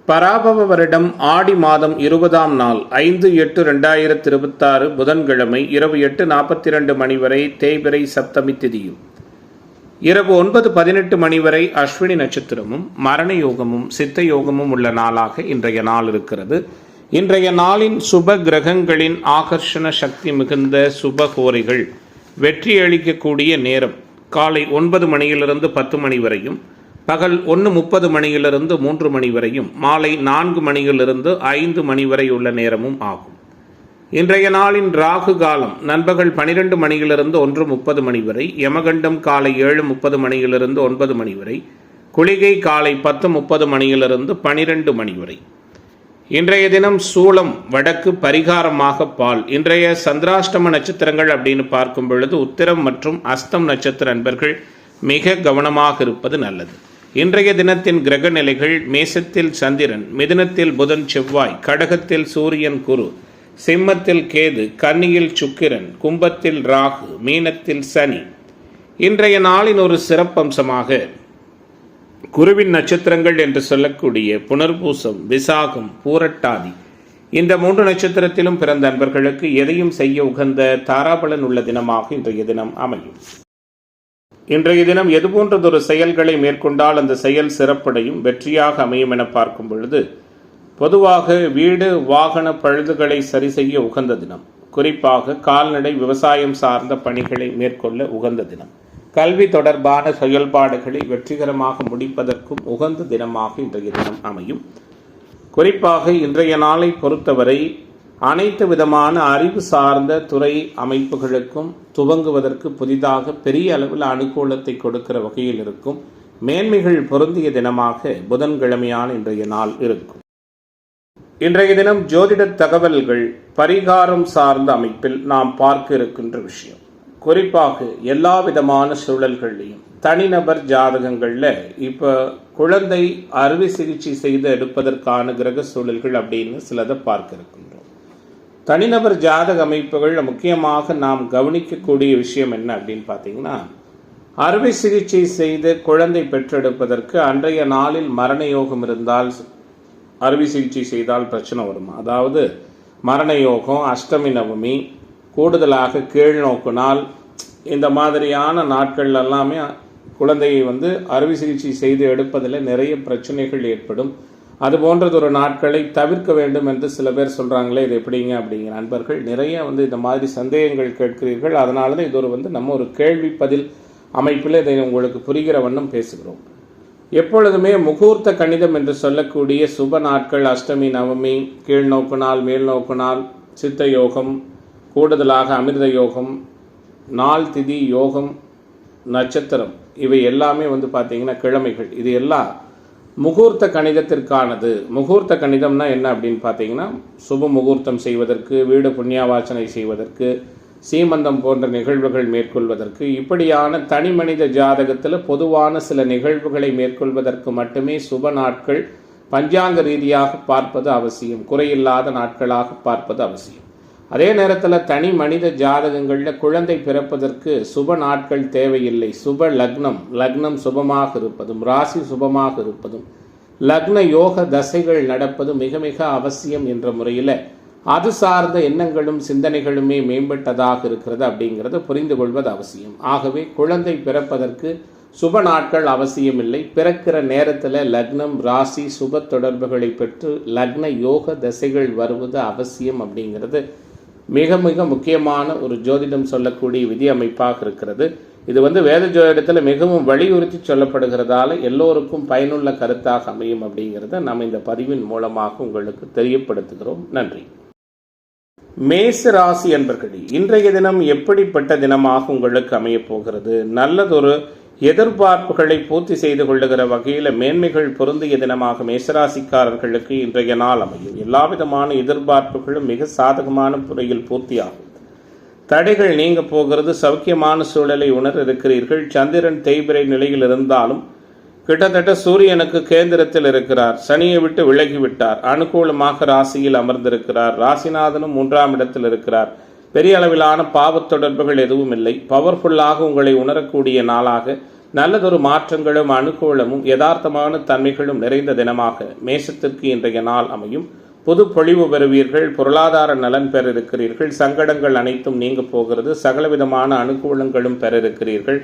பராபவ வருடம் ஆடி மாதம் 20ஆம் நாள் 5/8/2026 புதன்கிழமை இரவு 8:42 மணி வரை தேய்பிறை சப்தமி திதியும் இரவு 9:18 மணி வரை அஸ்வினி நட்சத்திரமும் மரண யோகமும் சித்த யோகமும் உள்ள நாளாக இன்றைய நாள் இருக்கிறது. இன்றைய நாளின் சுப கிரகங்களின் ஆகர்ஷண சக்தி மிகுந்த சுபகோரைகள் வெற்றி அளிக்கக்கூடிய நேரம் காலை 9 மணியிலிருந்து 10 மணி வரையும், பகல் 1:30 மணியிலிருந்து 3 மணி வரையும், மாலை 4 மணியிலிருந்து 5 மணி வரை உள்ள நேரமும் ஆகும். இன்றைய நாளின் ராகு காலம் நண்பகல் 12 மணியிலிருந்து 1:30 மணி வரை, யமகண்டம் காலை 7:30 மணியிலிருந்து 9 மணி வரை, குளிகை காலை 10:30 மணியிலிருந்து 12 மணி வரை. இன்றைய தினம் சூளம் வடக்கு, பரிகாரமாக பால். இன்றைய சந்திராஷ்டம நட்சத்திரங்கள் அப்படின்னு பார்க்கும் பொழுது உத்திரம் மற்றும் அஸ்தம் நட்சத்திர நண்பர்கள் மிக கவனமாக இருப்பது நல்லது. இன்றைய தினத்தின் கிரக நிலைகள்: மேசத்தில் சந்திரன், மிதுனத்தில் புதன் செவ்வாய், கடகத்தில் சூரியன் குரு, சிம்மத்தில் கேது, கன்னியில் சுக்கிரன், கும்பத்தில் ராகு, மீனத்தில் சனி. இன்றைய நாளின் ஒரு சிறப்பம்சமாக குருவின் நட்சத்திரங்கள் என்று சொல்லக்கூடிய புனர்பூசம், விசாகம், பூரட்டாதி இந்த 3 நட்சத்திரத்திலும் பிறந்த அன்பர்களுக்கு எதையும் செய்ய உகந்த தாராபலன் உள்ள தினமாக இன்றைய தினம் அமையும். இன்றைய தினம் எது போன்றதொரு செயல்களை மேற்கொண்டால் அந்த செயல் சிறப்படையும் வெற்றியாக அமையும் என பார்க்கும் பொழுது, பொதுவாக வீடு வாகன பழுதுகளை சரி செய்ய உகந்த தினம், குறிப்பாக கால்நடை விவசாயம் சார்ந்த பணிகளை மேற்கொள்ள உகந்த தினம், கல்வி தொடர்பான செயல்பாடுகளை வெற்றிகரமாக முடிப்பதற்கும் உகந்த தினமாக இன்றைய தினம் அமையும். குறிப்பாக இன்றைய நாளை பொறுத்தவரை அனைத்து விதமான அறிவு சார்ந்த துறை அமைப்புகளுக்கும் துவங்குவதற்கு புதிதாக பெரிய அளவில் அனுகூலத்தை கொடுக்கிற வகையில் இருக்கும் மேன்மைகள் பொருந்திய தினமாக புதன்கிழமையான இன்றைய நாள் இருக்கும். இன்றைய தினம் ஜோதிட தகவல்கள் பரிகாரம் சார்ந்த அமைப்பில் நாம் பார்க்க இருக்கின்ற விஷயம், குறிப்பாக எல்லா விதமான சூழல்களையும் தனிநபர் ஜாதகங்களில் இப்போ குழந்தை அறுவை சிகிச்சை செய்து எடுப்பதற்கான கிரக சூழல்கள் அப்படின்னு சிலதை பார்க்க இருக்கின்றோம். தனிநபர் ஜாதக அமைப்புகள் முக்கியமாக நாம் கவனிக்கக்கூடிய விஷயம் என்ன அப்படின்னு பார்த்தீங்கன்னா, அறுவை சிகிச்சை செய்து குழந்தை பெற்றெடுப்பதற்கு அன்றைய நாளில் மரண யோகம் இருந்தால் அறுவை சிகிச்சை செய்தால் பிரச்சனை வருமா? அதாவது மரண யோகம், அஷ்டமி நவமி, கூடுதலாக கீழ் நோக்கு நாள், இந்த மாதிரியான நாட்கள் எல்லாமே குழந்தையை அறுவை சிகிச்சை செய்து எடுப்பதில் நிறைய பிரச்சனைகள் ஏற்படும். அது போன்றதொரு நாட்களை தவிர்க்க வேண்டும் என்று சில பேர் சொல்கிறாங்களே, இது எப்படிங்க அப்படிங்கிற நண்பர்கள் நிறைய இந்த மாதிரி சந்தேகங்கள் கேட்கிறீர்கள். அதனால தான் இது ஒரு நம்ம ஒரு கேள்வி பதில் அமைப்பில் இதை உங்களுக்கு புரிகிற வண்ணம் பேசுகிறோம். எப்பொழுதுமே முகூர்த்த கணிதம் என்று சொல்லக்கூடிய சுப நாட்கள் அஷ்டமி நவமி, கீழ்நோக்கு நாள், மேல் நோக்கு நாள், சித்த யோகம், கூடுதலாக அமிர்த யோகம், நாள், திதி, யோகம், நட்சத்திரம், இவை எல்லாமே பார்த்தீங்கன்னா கிழமைகள், இது எல்லாம் முகூர்த்த கணிதத்திற்கானது. முகூர்த்த கணிதம்னா என்ன அப்படின்னு பார்த்தீங்கன்னா, சுப முகூர்த்தம் செய்வதற்கு, வீடு புண்ணியாவாச்சனை செய்வதற்கு, சீமந்தம் போன்ற நிகழ்வுகள் மேற்கொள்வதற்கு, இப்படியான தனி மனித ஜாதகத்தில் பொதுவான சில நிகழ்வுகளை மேற்கொள்வதற்கு மட்டுமே சுப நாட்கள் பஞ்சாங்க ரீதியாக பார்ப்பது அவசியம், குறையில்லாத நாட்களாக பார்ப்பது அவசியம். அதே நேரத்தில் தனி மனித ஜாதகங்களில் குழந்தை பிறப்பதற்கு சுப நாட்கள் தேவையில்லை. சுப லக்னம், லக்னம் சுபமாக இருப்பதும், ராசி சுபமாக இருப்பதும், லக்ன யோக தசைகள் நடப்பது மிக மிக அவசியம் என்ற முறையில் அது சார்ந்த எண்ணங்களும் சிந்தனைகளுமே மேம்பட்டதாக இருக்கிறது அப்படிங்கிறத புரிந்து கொள்வது அவசியம். ஆகவே குழந்தை பிறப்பதற்கு சுப நாட்கள் அவசியமில்லை. பிறக்கிற நேரத்தில் லக்னம், ராசி சுப தொடர்புகளை பெற்று லக்ன யோக தசைகள் வருவது அவசியம் அப்படிங்கிறது மிக மிக முக்கியமான ஒரு ஜோதிடம் சொல்லக்கூடிய விதி அமைப்பாக இருக்கிறது. இது வேத ஜோதிடத்தில் மிகவும் வலியுறுத்தி சொல்லப்படுகிறதால எல்லோருக்கும் பயனுள்ள கருத்தாக அமையும் அப்படிங்கிறத நம்ம இந்த பதிவின் மூலமாக உங்களுக்கு தெரியப்படுத்துகிறோம். நன்றி. மேச ராசி என்பர்களே, இன்றைய தினம் எப்படிப்பட்ட தினமாக உங்களுக்கு அமையப் போகிறது? நல்லதொரு எதிர்பார்ப்புகளை பூர்த்தி செய்து கொள்ளுகிற வகையில் மேன்மைகள் பொருந்திய தினமாக மேசராசிக்காரர்களுக்கு இன்றைய நாள் அமையும். எல்லா விதமான எதிர்பார்ப்புகளும் மிக சாதகமான முறையில் பூர்த்தியாகும். தடைகள் நீங்க போகிறது. சௌக்கியமான சூழலை உணர இருக்கிறீர்கள். சந்திரன் தேய்பிறை நிலையில் இருந்தாலும் கிட்டத்தட்ட சூரியனுக்கு கேந்திரத்தில் இருக்கிறார். சனியை விட்டு விலகிவிட்டார். அனுகூலமாக ராசியில் அமர்ந்திருக்கிறார். ராசிநாதனும் 3ஆம் இடத்தில் இருக்கிறார். பெரிய அளவிலான பாவத் தொடர்புகள் எதுவும் இல்லை. பவர்ஃபுல்லாக உங்களை உணரக்கூடிய நாளாக நல்லதொரு மாற்றங்களும் அனுகூலமும் யதார்த்தமான தன்மைகளும் நிறைந்த தினமாக மேஷத்திற்கு இன்றைய நாள் அமையும். புது பொழிவு பெறுவீர்கள். பொருளாதார நலன் பெற இருக்கிறீர்கள். சங்கடங்கள் அனைத்தும் நீங்க போகிறது. சகலவிதமான அனுகூலங்களும் பெற இருக்கிறீர்கள்.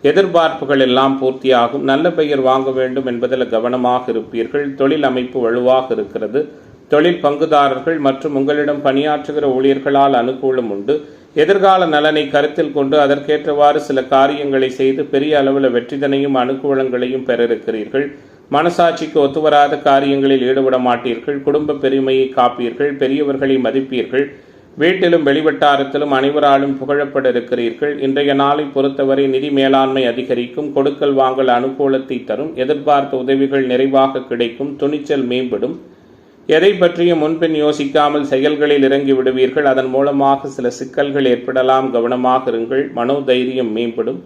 எதிர்பார்ப்புகள் எல்லாம் பூர்த்தியாகும். நல்ல பெயர் வாங்க வேண்டும் என்பதில் கவனமாக இருப்பீர்கள். தொழில் அமைப்பு வலுவாக இருக்கிறது. தொழில் பங்குதாரர்கள் மற்றும் உங்களிடம் பணியாற்றுகிற ஊழியர்களால் அனுகூலம் உண்டு. எதிர்கால நலனை கருத்தில் கொண்டு அதற்கேற்றவாறு சில காரியங்களை செய்து பெரிய அளவில் வெற்றிதனையும் அனுகூலங்களையும் பெற இருக்கிறீர்கள். மனசாட்சிக்கு ஒத்துவராத காரியங்களில் ஈடுபட மாட்டீர்கள். குடும்ப பெருமையை காப்பீர்கள். பெரியவர்களை மதிப்பீர்கள். வீட்டிலும் வெளிவட்டாரத்திலும் அனைவராலும் புகழப்பட இருக்கிறீர்கள். இன்றைய நாளை பொறுத்தவரை நிதி மேலாண்மை அதிகரிக்கும். கொடுக்கல் வாங்கல் அனுகூலத்தை தரும். எதிர்பார்த்த உதவிகள் நிறைவாக கிடைக்கும். துணிச்சல் மேம்படும். எதை பற்றிய முன்பின் யோசிக்காமல் செயல்களில் இறங்கி விடுவீர்கள். அதன் மூலமாக சில சிக்கல்கள் ஏற்படலாம். கவனமாக இருங்கள். மனோதைரியம் மேம்படும்.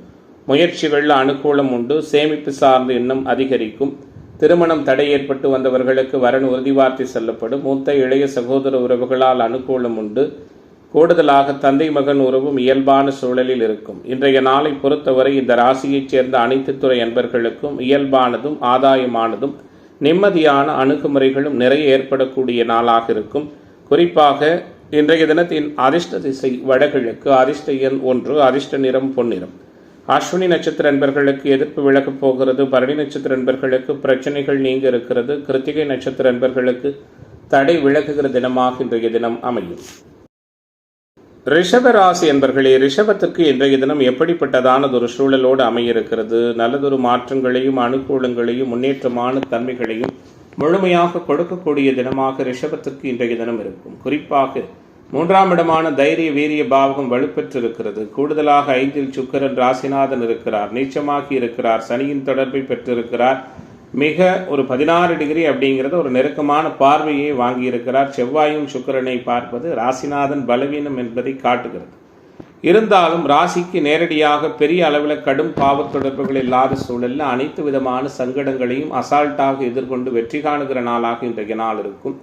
முயற்சிகளில் அனுகூலம் உண்டு. சேமிப்பு சார்ந்த எண்ணம் அதிகரிக்கும். திருமணம் தடை ஏற்பட்டு வந்தவர்களுக்கு வரன் உறுதிவார்த்தை சொல்லப்படும். மூத்த இளைய சகோதர உறவுகளால் அனுகூலம் உண்டு. கூடுதலாக தந்தை மகன் உறவும் இயல்பான சூழலில் இருக்கும். இன்றைய நாளை பொறுத்தவரை இந்த ராசியைச் சேர்ந்த அனைத்து துறை அன்பர்களுக்கும் இயல்பானதும் ஆதாயமானதும் நிம்மதியான அணுகுமுறைகளும் நிறைய ஏற்படக்கூடிய நாளாக இருக்கும். குறிப்பாக இன்றைய தினத்தின் அதிர்ஷ்ட திசை வடகிழக்கு. அதிர்ஷ்ட எண் 1. அதிர்ஷ்ட நிறம் பொன்னிறம். அஸ்வினி நட்சத்திர அன்பர்களுக்கு எதிர்ப்பு விலகப் போகிறது. பரணி நட்சத்திர அன்பர்களுக்கு பிரச்சனைகள் நீங்க இருக்கிறது. கிருத்திகை நட்சத்திர அன்பர்களுக்கு தடை விலகுகிற தினமாக இன்றைய தினம் அமையும். ரிஷப ராசி அன்பர்களே, ரிஷபத்திற்கு இன்றைய தினம் எப்படிப்பட்டதானதொரு சூழலோடு அமையிருக்கிறது. நல்லதொரு மாற்றங்களையும் அனுகூலங்களையும் முன்னேற்றமான தன்மைகளையும் முழுமையாக கொடுக்கக்கூடிய தினமாக ரிஷபத்திற்கு இன்றைய தினம் இருக்கும். குறிப்பாக 3ஆம் இடமான தைரிய வீரிய பாவகம் வலுப்பெற்றிருக்கிறது. கூடுதலாக 5இல் சுக்கிரன் ராசிநாதன் இருக்கிறார். நீச்சமாகி இருக்கிறார். சனியின் தொடர்பை பெற்றிருக்கிறார். மிக ஒரு 16 டிகிரி அப்படிங்கிறது ஒரு நெருக்கமான பார்வையை வாங்கியிருக்கிறார். செவ்வாயும் சுக்கிரனை பார்ப்பது ராசிநாதன் பலவீனம் என்பதை காட்டுகிறது. இருந்தாலும் ராசிக்கு நேரடியாக பெரிய அளவில் கடும் பாவ தொடர்புகள் இல்லாத சூழலில் அனைத்து விதமான சங்கடங்களையும் அசால்ட்டாக எதிர்கொண்டு வெற்றி காணுகிற நாளாக இன்றைய நாள் இருக்கும்.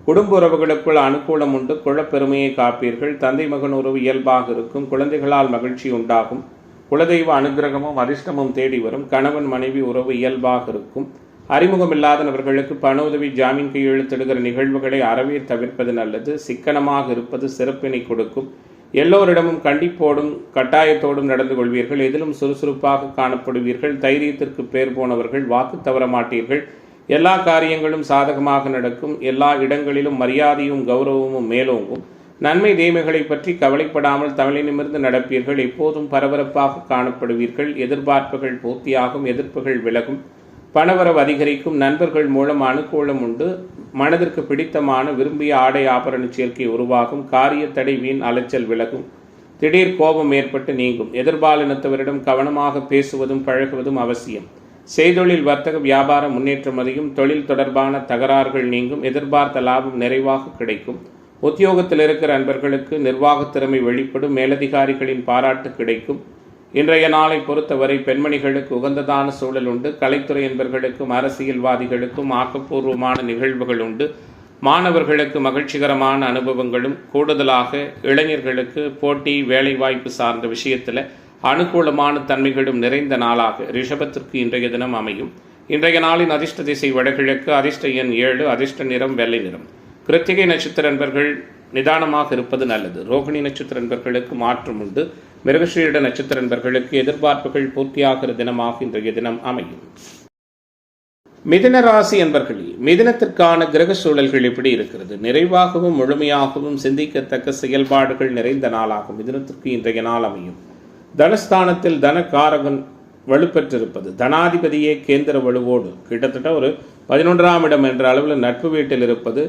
குடும்ப உறவுகளுக்குள் அனுகூலம் உண்டு. குலப்பெருமையை காப்பீர்கள். தந்தை மகன் உறவு இயல்பாக இருக்கும். குழந்தைகளால் மகிழ்ச்சி உண்டாகும். குலதெய்வ அனுகிரகமும் அதிர்ஷ்டமும் தேடி வரும். கணவன் மனைவி உறவு இயல்பாக இருக்கும். அறிமுகம் இல்லாத நபர்களுக்கு பண உதவி ஜாமீன் கையெழுத்திடுகிற நிகழ்வுகளை அறவே தவிர்ப்பது நல்லது. சிக்கனமாக இருப்பது சிறப்பினை கொடுக்கும். எல்லோரிடமும் கண்டிப்போடும் கட்டாயத்தோடும் நடந்து கொள்வீர்கள். எதிலும் சுறுசுறுப்பாக காணப்படுவீர்கள். தைரியத்திற்கு பேர் போனவர்கள். வாக்கு தவற மாட்டீர்கள். எல்லா காரியங்களும் சாதகமாக நடக்கும். எல்லா இடங்களிலும் மரியாதையும் கௌரவமும் மேலோங்கும். நன்மை தீமைகளை பற்றி கவலைப்படாமல் தவளை நிமிர்ந்து நடப்பீர்கள். எப்போதும் பரபரப்பாக காணப்படுவீர்கள். எதிர்பார்ப்புகள் பூர்த்தியாகும். எதிர்ப்புகள் விலகும். பணவரவு அதிகரிக்கும். நண்பர்கள் மூலம் அனுகூலம் உண்டு. மனதிற்கு பிடித்தமான விரும்பிய ஆடை ஆபரண சேர்க்கை உருவாகும். காரிய தடை வீண் அலைச்சல் விலகும். திடீர் கோபம் ஏற்பட்டு நீங்கும். எதிர்பாலினத்தவரிடம் கவனமாக பேசுவதும் பழகுவதும் அவசியம். செய்தொழில் வர்த்தக வியாபார முன்னேற்றம் அதிகம். தொழில் தொடர்பான தகராறுகள் நீங்கும். எதிர்பார்த்த லாபம் நிறைவாக கிடைக்கும். உத்தியோகத்தில் இருக்கிற அன்பர்களுக்கு நிர்வாக திறமை வெளிப்படும். மேலதிகாரிகளின் பாராட்டு கிடைக்கும். இன்றைய நாளை பொறுத்தவரை பெண்மணிகளுக்கு உகந்ததான சூழல் உண்டு. கலைத்துறை என்பர்களுக்கும் அரசியல்வாதிகளுக்கும் ஆக்கப்பூர்வமான நிகழ்வுகள் உண்டு. மாணவர்களுக்கு மகிழ்ச்சிகரமான அனுபவங்களும், கூடுதலாக இளைஞர்களுக்கு போட்டி வேலைவாய்ப்பு சார்ந்த விஷயத்தில் அனுகூலமான தன்மைகளும் நிறைந்த நாளாக ரிஷபத்திற்கு இன்றைய தினம் அமையும். இன்றைய நாளின் அதிர்ஷ்ட திசை வடகிழக்கு. அதிர்ஷ்ட எண் 7. அதிர்ஷ்ட நிறம் வெள்ளை நிறம். கிருத்திகை நட்சத்திர அன்பர்கள் நிதானமாக இருப்பது நல்லது. ரோகிணி நட்சத்திர அன்பர்களுக்கு மாற்றம் உண்டு. மிருகஸ்ரீட நட்சத்திர அன்பர்களுக்கு எதிர்பார்ப்புகள் பூர்த்தியாகிற தினமாக இன்றைய தினம் அமையும். மிதுன ராசி அன்பர்களே, மிதுனத்திற்கான கிரக சூழல்கள் எப்படி இருக்கிறது? நிறைவாகவும் முழுமையாகவும் சிந்திக்கத்தக்க செயல்பாடுகள் நிறைந்த நாளாகும் மிதுனத்திற்கு இன்றைய நாள் அமையும். தனஸ்தானத்தில் தனகாரகன் வலுப்பெற்றிருப்பது. தனாதிபதியே கேந்திர வலுவோடு கிட்டத்தட்ட ஒரு 11ஆம் இடம் என்ற அளவில் நட்பு வீட்டில் இருப்பது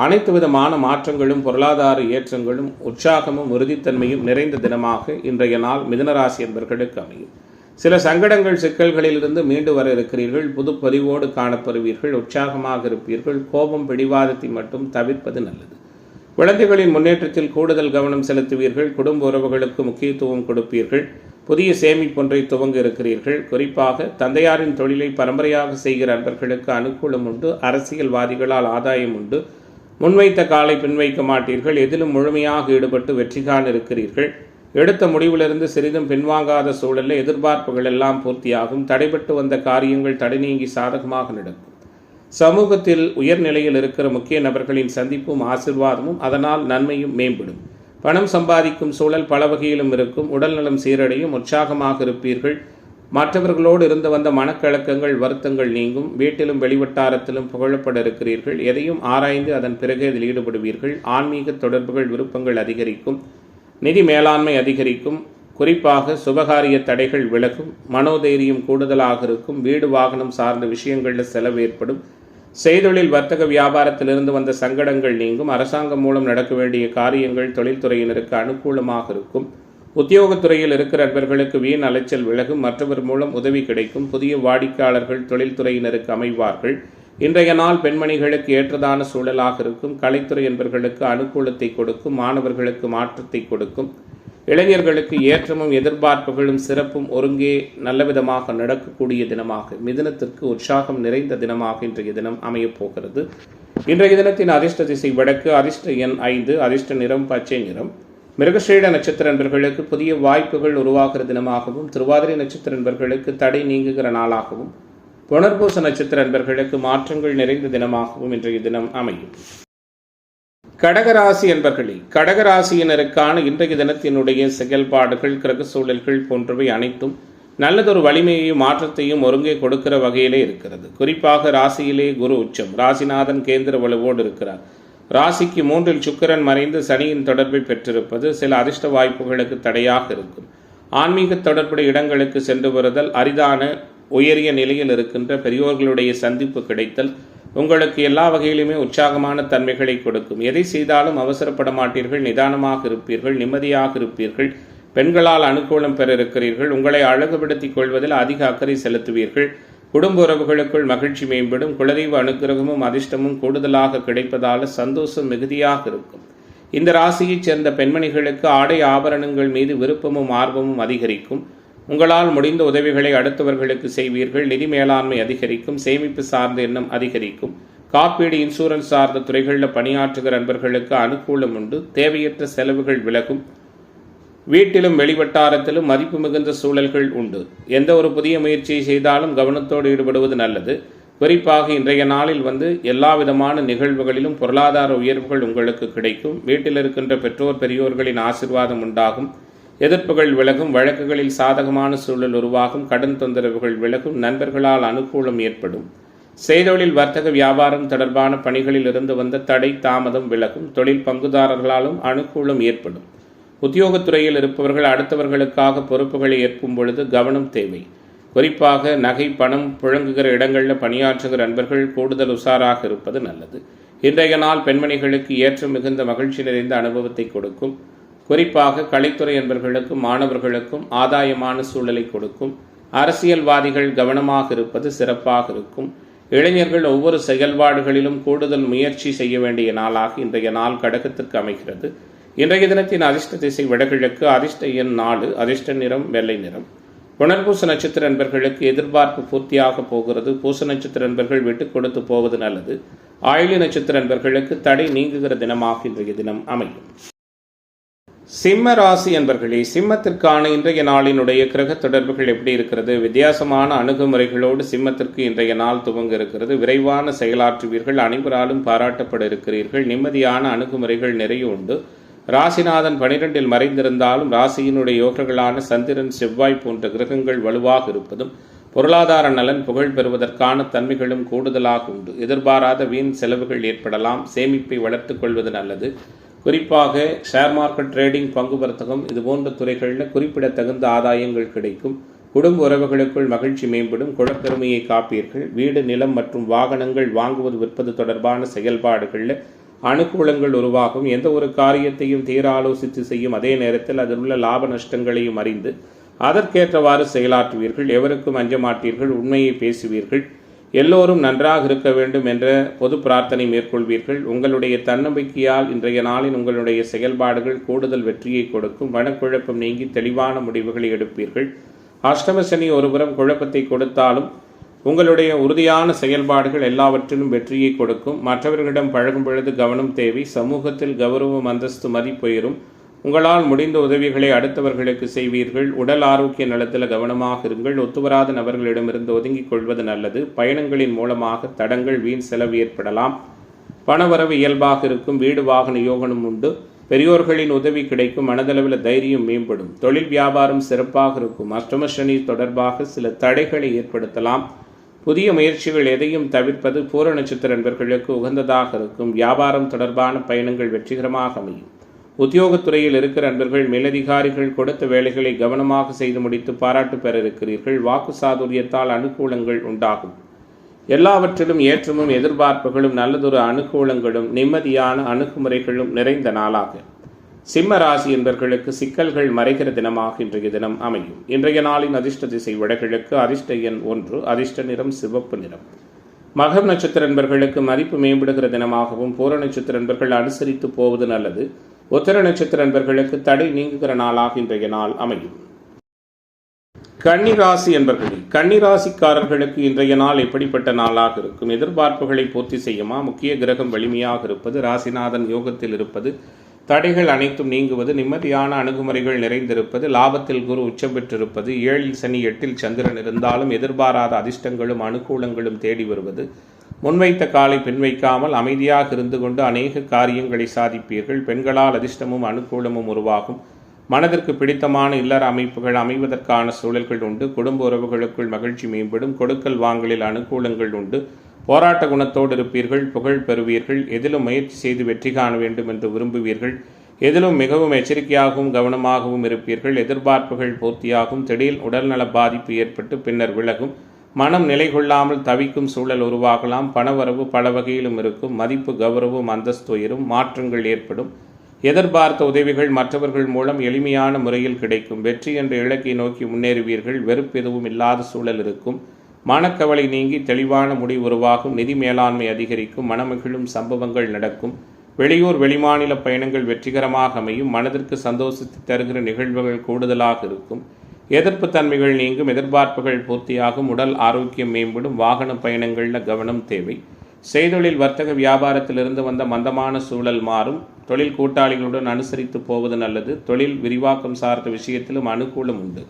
அனைத்து விதமான மாற்றங்களும் பொருளாதார ஏற்றங்களும் உற்சாகமும் உறுதித்தன்மையும் நிறைந்த தினமாக இன்றைய நாள் மிதுனராசி என்பவர்களுக்கு அமையும். சில சங்கடங்கள் சிக்கல்களிலிருந்து மீண்டு வர இருக்கிறீர்கள். புது பதிவோடு காணப்படுவீர்கள். உற்சாகமாக இருப்பீர்கள். கோபம் பிடிவாதத்தை மட்டும் தவிர்ப்பது நல்லது. குழந்தைகளின் முன்னேற்றத்தில் கூடுதல் கவனம் செலுத்துவீர்கள். குடும்ப உறவுகளுக்கு முக்கியத்துவம் கொடுப்பீர்கள். புதிய சேமிப்பொன்றை துவங்க இருக்கிறீர்கள். குறிப்பாக தந்தையாரின் தொழிலை பரம்பரையாக செய்கிற அன்பர்களுக்கு அனுகூலம் உண்டு. அரசியல்வாதிகளால் ஆதாயம் உண்டு. முன்வைத்த காலை பின்வைக்க மாட்டீர்கள். எதிலும் முழுமையாக ஈடுபட்டு வெற்றி காண இருக்கிறீர்கள். எடுத்த முடிவிலிருந்து சிறிதும் பின்வாங்காத சூழலில் எதிர்பார்ப்புகள் எல்லாம் பூர்த்தியாகும். தடைபட்டு வந்த காரியங்கள் தடை நீங்கி சாதகமாக நடக்கும். சமூகத்தில் உயர்நிலையில் இருக்கிற முக்கிய நபர்களின் சந்திப்பும் ஆசிர்வாதமும் அதனால் நன்மையும் மேம்படும். பணம் சம்பாதிக்கும் சூழல் பல வகையிலும் இருக்கும். உடல்நலம் சீரடையும். உற்சாகமாக இருப்பீர்கள். மற்றவர்களோடு இருந்து வந்த மனக்கலக்கங்கள் வருத்தங்கள் நீங்கும். வீட்டிலும் வெளிவட்டாரத்திலும் புகழப்பட இருக்கிறீர்கள். எதையும் ஆராய்ந்து அதன் பிறகு அதில் ஈடுபடுவீர்கள். ஆன்மீக தொடர்புகள் விருப்பங்கள் அதிகரிக்கும். நிதி மேலாண்மை அதிகரிக்கும். குறிப்பாக சுபகாரிய தடைகள் விலகும். மனோதைரியம் கூடுதலாக இருக்கும். வீடு வாகனம் சார்ந்த விஷயங்களில் செலவு ஏற்படும். செய்தொழில் வர்த்தக வியாபாரத்திலிருந்து வந்த சங்கடங்கள் நீங்கும். அரசாங்கம் மூலம் நடக்க வேண்டிய காரியங்கள் தொழில்துறையினருக்கு அனுகூலமாக இருக்கும். உத்தியோகத்துறையில் இருக்கிற நண்பர்களுக்கு வீண் அலைச்சல் விலகும். மற்றவர் மூலம் உதவி கிடைக்கும். புதிய வாடிக்கையாளர்கள் தொழில்துறையினருக்கு அமைவார்கள். இன்றைய நாள் பெண்மணிகளுக்கு ஏற்றதான சூழலாக இருக்கும். கலைத்துறை என்பவர்களுக்கு அனுகூலத்தை கொடுக்கும். மாணவர்களுக்கு மாற்றத்தை கொடுக்கும். இளைஞர்களுக்கு ஏற்றமும் எதிர்பார்ப்புகளும் சிறப்பும் ஒருங்கே நல்லவிதமாக நடக்கக்கூடிய தினமாக, மிதுனத்திற்கு உற்சாகம் நிறைந்த தினமாக இன்றைய தினம் அமையப் போகிறது. இன்றைய தினத்தின் அதிர்ஷ்ட திசை வடக்கு. அதிர்ஷ்ட எண் 5. அதிர்ஷ்ட நிறம் பச்சை நிறம். மிருகசீட நட்சத்திர நண்பர்களுக்கு புதிய வாய்ப்புகள் உருவாகிற தினமாகவும், திருவாதிரை நட்சத்திர நண்பர்களுக்கு தடை நீங்குகிற நாளாகவும், புனர்பூச நட்சத்திர நண்பர்களுக்கு மாற்றங்கள் நிறைந்த தினமாகவும் இன்றைய தினம் அமையும். கடகராசி என்பர்களே, கடகராசியினருக்கான இன்றைய தினத்தினுடைய செயல்பாடுகள், கிரக சூழல்கள் போன்றவை அனைத்தும் நல்லதொரு வலிமையையும் மாற்றத்தையும் ஒருங்கே கொடுக்கிற வகையிலே இருக்கிறது. குறிப்பாக ராசியிலே குரு உச்சம். ராசிநாதன் கேந்திர வலுவோடு இருக்கிறார். ராசிக்கு 3இல் சுக்கிரன் மறைந்து சனியின் தொடர்பை பெற்றிருப்பது சில அதிர்ஷ்ட வாய்ப்புகளுக்கு தடையாக இருக்கும். ஆன்மீக தொடர்புடைய இடங்களுக்கு சென்று வருதல், அரிதான உயரிய நிலையில் இருக்கின்ற பெரியோர்களுடைய சந்திப்பு கிடைத்தல் உங்களுக்கு எல்லா வகையிலுமே உற்சாகமான தன்மைகளை கொடுக்கும். எதை செய்தாலும் அவசரப்பட மாட்டீர்கள். நிதானமாக இருப்பீர்கள். நிம்மதியாக இருப்பீர்கள். பெண்களால் அனுகூலம் பெற இருக்கிறீர்கள். உங்களை அழகுபடுத்திக் கொள்வதில் அதிக அக்கறை செலுத்துவீர்கள். குடும்ப உறவுகளுக்குள் மகிழ்ச்சி மேம்படும். குலதெய்வ அனுகிரகமும் அதிர்ஷ்டமும் கூடுதலாக கிடைப்பதால் சந்தோஷம் மிகுதியாக இருக்கும். இந்த ராசியைச் சேர்ந்த பெண்மணிகளுக்கு ஆடை ஆபரணங்கள் மீது விருப்பமும் ஆர்வமும் அதிகரிக்கும். உங்களால் முடிந்த உதவிகளை அடுத்தவர்களுக்கு செய்வீர்கள். நிதி மேலாண்மை அதிகரிக்கும். சேமிப்பு சார்ந்த எண்ணம் அதிகரிக்கும். காப்பீடு, இன்சூரன்ஸ் சார்ந்த துறைகளில் பணியாற்றுகிற நண்பர்களுக்கு அனுகூலம் உண்டு. தேவையற்ற செலவுகள் விலகும். வீட்டிலும் வெளிவட்டாரத்திலும் மதிப்பு மிகுந்த சூழல்கள் உண்டு. எந்த ஒரு புதிய முயற்சியை செய்தாலும் கவனத்தோடு ஈடுபடுவது நல்லது. குறிப்பாக இன்றைய நாளில் எல்லா விதமான நிகழ்வுகளிலும் பொருளாதார உயர்வுகள் உங்களுக்கு கிடைக்கும். வீட்டில் இருக்கின்ற பெற்றோர் பெரியோர்களின் ஆசீர்வாதம் உண்டாகும். எதிர்ப்புகள் விலகும். வழக்குகளில் சாதகமான சூழல் உருவாகும். கடன் தொந்தரவுகள் விலகும். நண்பர்களால் அனுகூலம் ஏற்படும். செய்தொழில் வர்த்தக வியாபாரம் தொடர்பான பணிகளில் இருந்து வந்த தடை தாமதம் விலகும். தொழில் பங்குதாரர்களாலும் அனுகூலம் ஏற்படும். உத்தியோகத்துறையில் இருப்பவர்கள் அடுத்தவர்களுக்காக பொறுப்புகளை ஏற்கும் பொழுது கவனம் தேவை. குறிப்பாக நகை பணம் புழங்குகிற இடங்களில் பணியாற்றுகிற நண்பர்கள் கூடுதல் உஷாராக இருப்பது நல்லது. இன்றைய நாள் பெண்மணிகளுக்கு ஏற்ற மிகுந்த மகிழ்ச்சி நிறைந்த அனுபவத்தை கொடுக்கும். குறிப்பாக கலைத்துறை நண்பர்களுக்கும் மாணவர்களுக்கும் ஆதாயமான சூழலை கொடுக்கும். அரசியல்வாதிகள் கவனமாக இருப்பது சிறப்பாக இருக்கும். இளைஞர்கள் ஒவ்வொரு செயல்பாடுகளிலும் கூடுதல் முயற்சி செய்ய வேண்டிய நாளாக இன்றைய நாள் கடகத்திற்கு அமைகிறது. இன்றைய தினத்தின் அதிர்ஷ்ட திசை வடகிழக்கு. அதிர்ஷ்ட எண் 4. அதிர்ஷ்ட நிறம் வெள்ளை நிறம். புனர்பூச நட்சத்திர நண்பர்களுக்கு எதிர்பார்ப்பு பூர்த்தியாக போகிறது. பூச நட்சத்திர நண்பர்கள் விட்டுக் கொடுத்து போவது நல்லது. ஆயிலி நட்சத்திர நண்பர்களுக்கு தடை நீங்குகிற தினமாக இன்றைய தினம் அமையும். சிம்ம ராசி என்பர்களே, சிம்மத்திற்கான இன்றைய நாளினுடைய கிரக தொடர்புகள் எப்படி இருக்கிறது? வித்தியாசமான அணுகுமுறைகளோடு சிம்மத்திற்கு இன்றைய நாள் துவங்க இருக்கிறது. விரைவான செயலாற்றுவீர்கள். அனைவராலும் பாராட்டப்பட இருக்கிறீர்கள். நிம்மதியான அணுகுமுறைகள் நிறைய உண்டு. ராசிநாதன் 12இல் மறைந்திருந்தாலும் ராசியினுடைய யோகர்களான சந்திரன், செவ்வாய் போன்ற கிரகங்கள் வலுவாக இருப்பதும் பொருளாதார நலன் புகழ் பெறுவதற்கான தன்மைகளும் கூடுதலாக உண்டு. எதிர்பாராத வீண் செலவுகள் ஏற்படலாம். சேமிப்பை வளர்த்துக் கொள்வது நல்லது. குறிப்பாக ஷேர் மார்க்கெட், ட்ரேடிங், பங்கு வர்த்தகம் இதுபோன்ற துறைகளில் குறிப்பிடத்தகுந்த ஆதாயங்கள் கிடைக்கும். குடும்ப உறவுகளுக்குள் மகிழ்ச்சி மேம்படும். குலப்பெருமையை காப்பீர்கள். வீடு, நிலம் மற்றும் வாகனங்கள் வாங்குவது விற்பது தொடர்பான செயல்பாடுகளில் அனுகூலங்கள் உருவாகும். எந்த ஒரு காரியத்தையும் தீர ஆலோசித்து செய்யும் அதே நேரத்தில் அதில் உள்ள லாப நஷ்டங்களையும் அறிந்து அதற்கேற்றவாறு செயலாற்றுவீர்கள். எவருக்கும் அஞ்ச மாட்டீர்கள். உண்மையை பேசுவீர்கள். எல்லோரும் நன்றாக இருக்க வேண்டும் என்ற பொது பிரார்த்தனை மேற்கொள்வீர்கள். உங்களுடைய தன்னம்பிக்கையால் இன்றைய நாளின் உங்களுடைய செயல்பாடுகள் கூடுதல் வெற்றியை கொடுக்கும். மனக்குழப்பம் நீங்கி தெளிவான முடிவுகளை எடுப்பீர்கள். அஷ்டம சனி ஒருபுறம் குழப்பத்தை கொடுத்தாலும் உங்களுடைய உறுதியான செயல்பாடுகள் எல்லாவற்றிலும் வெற்றியை கொடுக்கும். மற்றவர்களிடம் பழகும் பொழுது கவனம் தேவை. சமூகத்தில் கௌரவம், அந்தஸ்து, மதிப்புயரும். உங்களால் முடிந்த உதவிகளை அடுத்தவர்களுக்கு செய்வீர்கள். உடல் ஆரோக்கிய நலத்தில் கவனமாக இருங்கள். ஒத்துவராத நபர்களிடமிருந்து ஒதுங்கிக் கொள்வது நல்லது. பயணங்களின் மூலமாக தடங்கள், வீண் செலவு ஏற்படலாம். பணவரவு இயல்பாக இருக்கும். வீடு வாகன யோகனும் உண்டு. பெரியோர்களின் உதவி கிடைக்கும். மனதளவில் தைரியம் மேம்படும். தொழில் வியாபாரம் சிறப்பாக இருக்கும். அஷ்டம சனி தொடர்பாக சில தடைகளை ஏற்படுத்தலாம். புதிய முயற்சிகள் எதையும் தவிர்ப்பது பூர நட்சத்திர நண்பர்களுக்கு உகந்ததாக இருக்கும். வியாபாரம் தொடர்பான பயணங்கள் வெற்றிகரமாக அமையும். உத்தியோகத்துறையில் இருக்கிற நண்பர்கள் மேலதிகாரிகள் கொடுத்த வேலைகளை கவனமாக செய்து முடித்து பாராட்டு பெற இருக்கிறீர்கள். வாக்கு சாதுரியத்தால் அனுகூலங்கள் உண்டாகும். எல்லாவற்றிலும் ஏற்றமும் எதிர்பார்ப்புகளும் நல்லதொரு அனுகூலங்களும் நிம்மதியான அணுகுமுறைகளும் நிறைந்த நாளாக சிம்ம ராசி என்பவர்களுக்கு சிக்கல்கள் மறைகிற தினமாக இன்றைய தினம் அமையும். இன்றைய நாளின் அதிர்ஷ்ட திசை வடகிழக்கு. அதிர்ஷ்ட எண் 1. அதிர்ஷ்ட நிறம் சிவப்பு நிறம். மகம் நட்சத்திர நண்பர்களுக்கு மதிப்பு மேம்படுகிற தினமாகவும் பூர நட்சத்திர நண்பர்கள் அனுசரித்து போவது நல்லது. உத்திர நட்சத்திர நண்பர்களுக்கு தடை நீங்குகிற நாளாக இன்றைய நாள் அமையும். கன்னிராசி என்பர்களே, கன்னிராசிக்காரர்களுக்கு இன்றைய நாள் எப்படிப்பட்ட நாளாக இருக்கும்? எதிர்பார்ப்புகளை பூர்த்தி செய்யுமா? முக்கிய கிரகம் வலிமையாக இருப்பது, ராசிநாதன் யோகத்தில் இருப்பது, தடைகள் அனைத்தும் நீங்குவது, நிம்மதியான அணுகுமுறைகள் நிறைந்திருப்பது, லாபத்தில் குரு உச்சம் பெற்றிருப்பது, 7 சனி 8 சந்திரன் இருந்தாலும் எதிர்பாராத அதிர்ஷ்டங்களும் அனுகூலங்களும் தேடி வருவது, முன்வைத்த காலை பின் வைக்காமல் அமைதியாக இருந்து கொண்டு அநேக காரியங்களை சாதிப்பீர்கள். பெண்களால் அதிர்ஷ்டமும் அனுகூலமும் உருவாகும். மனதிற்கு பிடித்தமான இல்லற அமைப்புகள் அமைவதற்கான சூழல்கள் உண்டு. குடும்ப உறவுகளுக்குள் மகிழ்ச்சி மேம்படும். கொடுக்கல் வாங்கலில் அனுகூலங்கள் உண்டு. போராட்ட குணத்தோடு இருப்பீர்கள். புகழ் பெறுவீர்கள். எதிலும் முயற்சி செய்து வெற்றி காண வேண்டும் என்று விரும்புவீர்கள். எதிலும் மிகவும் எச்சரிக்கையாகவும் கவனமாகவும் இருப்பீர்கள். எதிர்பார்ப்புகள் பூர்த்தியாகும். திடீர் உடல்நல பாதிப்பு ஏற்பட்டு பின்னர் விலகும். மனம் நிலை கொள்ளாமல் தவிக்கும் சூழல் உருவாகலாம். பணவரவு பல வகையிலும் இருக்கும். மதிப்பு, கௌரவம், அந்தஸ்து உயரும். மாற்றங்கள் ஏற்படும். எதிர்பார்த்த உதவிகள் மற்றவர்கள் மூலம் எளிமையான முறையில் கிடைக்கும். வெற்றி என்ற இலக்கை நோக்கி முன்னேறுவீர்கள். வெறுப்பு எதுவும் இல்லாத சூழல் இருக்கும். மனக்கவலை நீங்கி தெளிவான முடிவு உருவாகும். நிதி மேலாண்மை அதிகரிக்கும். மனமகிழும் சம்பவங்கள் நடக்கும். வெளியூர் வெளிமாநில பயணங்கள் வெற்றிகரமாக அமையும். மனதிற்கு சந்தோஷத்தை தருகிற நிகழ்வுகள் கூடுதலாக இருக்கும். எதிர்ப்பு தன்மைகள் நீங்கும். எதிர்பார்ப்புகள் பூர்த்தியாகும். உடல் ஆரோக்கியம் மேம்படும். வாகன பயணங்களில் கவனம் தேவை. செய்தொழில் வர்த்தக வியாபாரத்திலிருந்து வந்த மந்தமான சூழல் மாறும். தொழில் கூட்டாளிகளுடன் அனுசரித்து போவது நல்லது. தொழில் விரிவாக்கம் சார்ந்த விஷயத்திலும் அனுகூலம் உண்டு.